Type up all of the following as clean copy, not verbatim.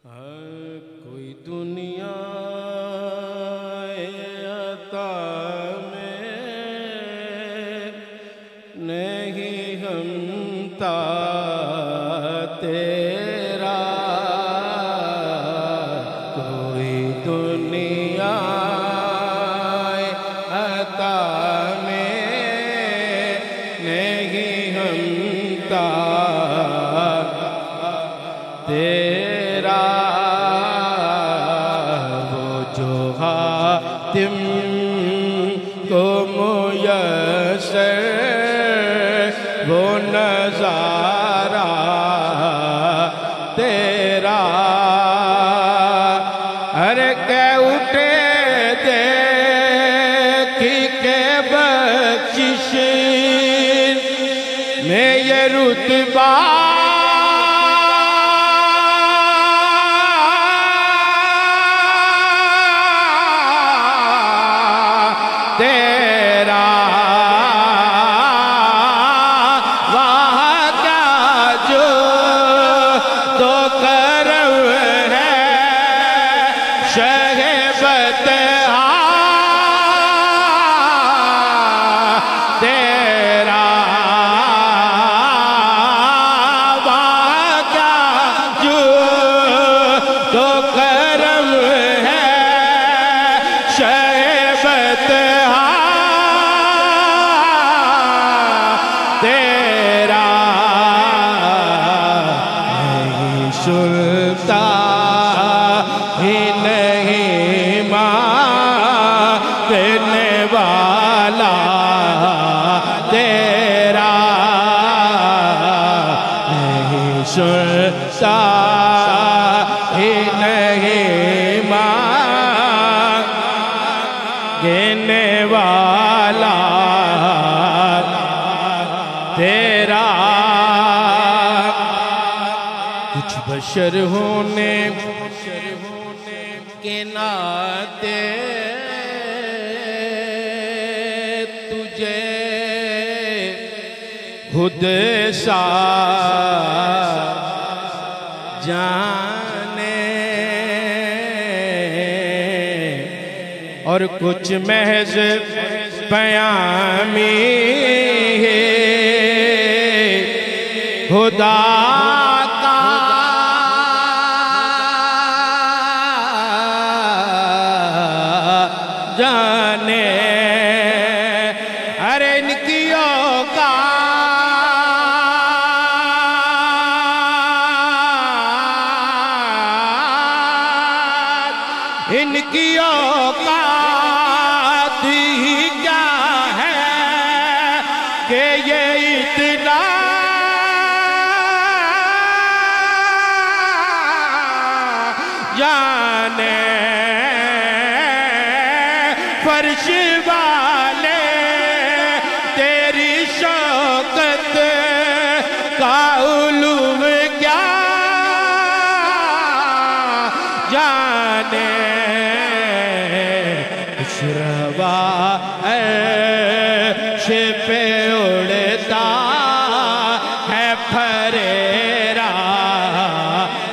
कोई दुनिया अता में नहीं हमता तेरा, कोई दुनिया अता में नहीं हमता तेरा, वो जो हातिम को मुयस्सर वो नज़ारा तेरा। अरे कै उठे देखी के बख्शिश में ये रुतबा तेरा, वाह क्या जो तो करम है शहबत तेरा, वाह क्या जो तो करम है शहबत तेरा। नहीं सुनता ही नहीं मांगने वाला तेरा, नहीं सुनता ही नहीं मांगने वाला तेरा। कुछ बशर होने के नाते तुझे खुद सा जाने, और कुछ महज बयामी खुदा का जाने। अरे इनकी औकात, इनकी औकात ही क्या है कि ये इतना जाने। फर्श वाले तेरी शौकत का उलूम क्या जाने। खुशरवा अर्श पे उड़ता है फरेरा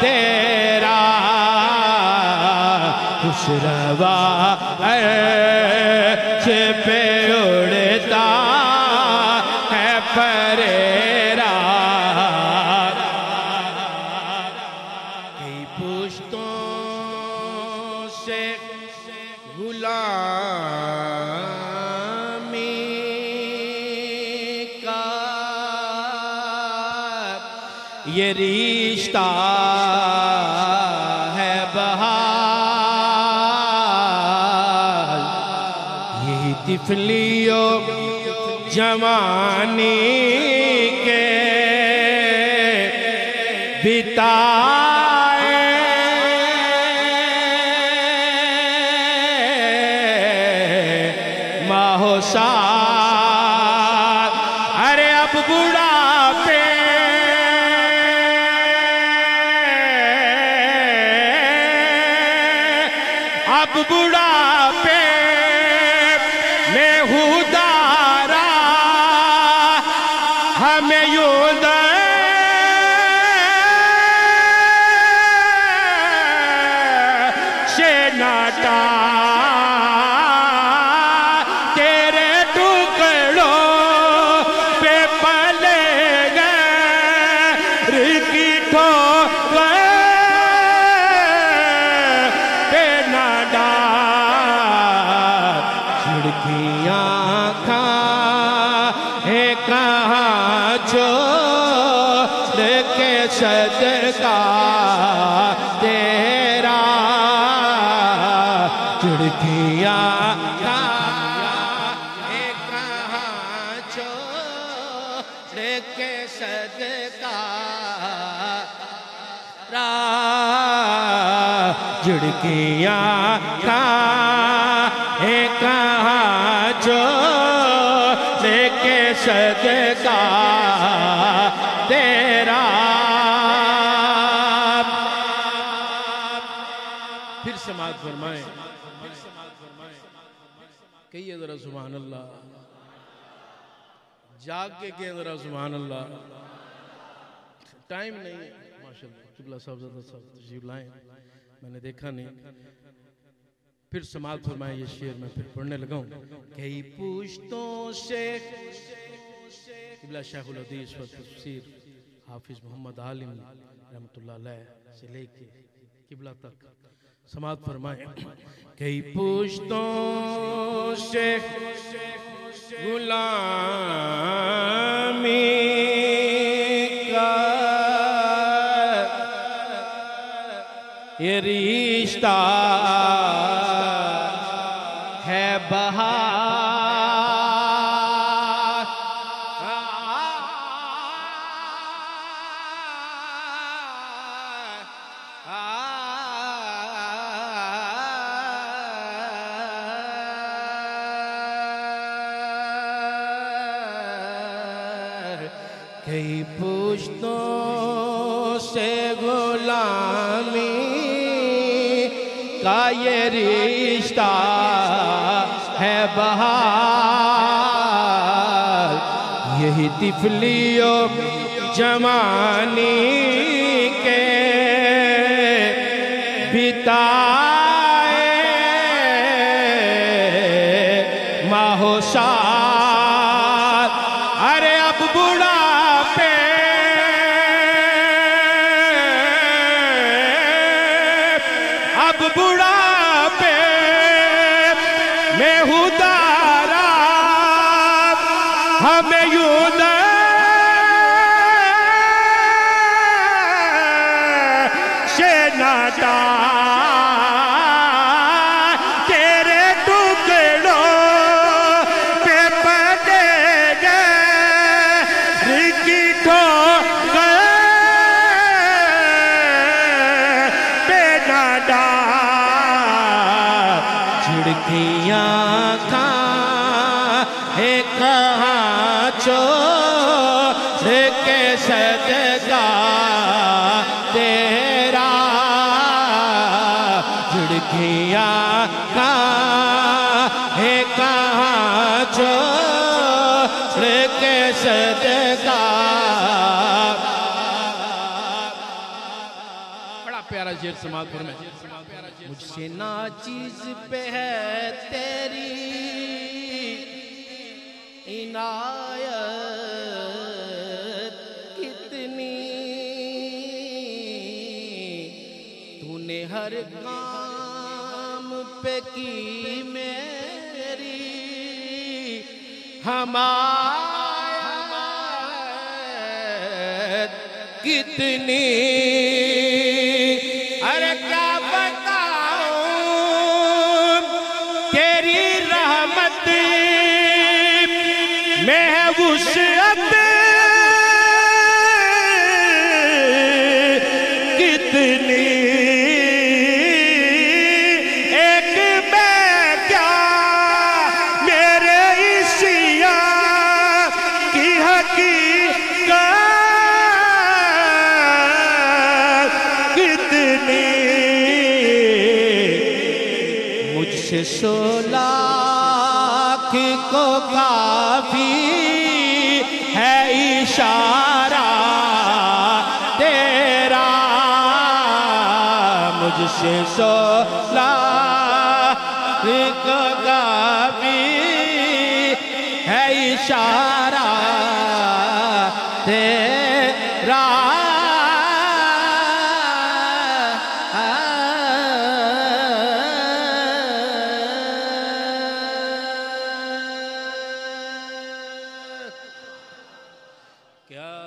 तेरा, खुशरवा अर्श पे उड़ता है फरेरा। कई पुश्तों से गुलामी का ये रिश्ता है बहाल, यही तिफलियो जवानी के बिताए माहोसाल। अरे अब बुढ़ापे अब बुढ़ापे में हुदारा हमें यूं नाटा तेरे टुकड़ों पे पले गए की ठोकर पे नाटा खिड़कियां खाए कहाँ छोड़ के सदका तेरा खिड़कियां खाए कहाँ छोड़ के सदका खिड़कियां खाए कहाँ छोड़ के सदका तेरा। फिर समाअत फरमाए, कहिए जरा सुभान अल्लाह, जाग के कहिए जरा सुभान अल्लाह। टाइम नहीं है माशाअल्लाह, किबला साहब तशरीफ लाए, मैंने देखा नहीं। फिर समाअत फरमाए ये शेर मैं फिर पढ़ने लगा हूँ। कई पुश्तों से किबला शेखुल हदीस व तफसीर हाफिज मोहम्मद आलिम रहमतुल्लाह अलैह से लेके किबला तक समाअत फरमाए। कई पुश्तों से गुलामी का ये रिश्ता है बहार, कई पुश्तों से गुलामी का ये रिश्ता है बहार, यही तिफलियो जवानी के बिताए माहोसार। अरे अब बुढ़ापे अब बुढ़ापे में हुदारा हमें यूं से नाटा तेरे टुकड़ों पे पड़े गए की ठोकर पे नाटा खिड़कियां खाए कहाँ छोड़ के सदका तेरा। खिड़कियां खाए कहाँ छोड़ के सदका। बड़ा प्यारा शेर समाअत फरमाए। मुझसे नाचीज पे है तेरी इनायत कितनी, तूने हर काम पे की मेरी हमायत कितनी। अरे क्या बताऊं तेरी रहमत में है वुसअत कितनी। एक मैं क्या मेरे इसिया की हकीकत कितनी। मुझसे 16 को काफी है इशारा तेरा, मुझसे सोला का भी है इशारा तेरा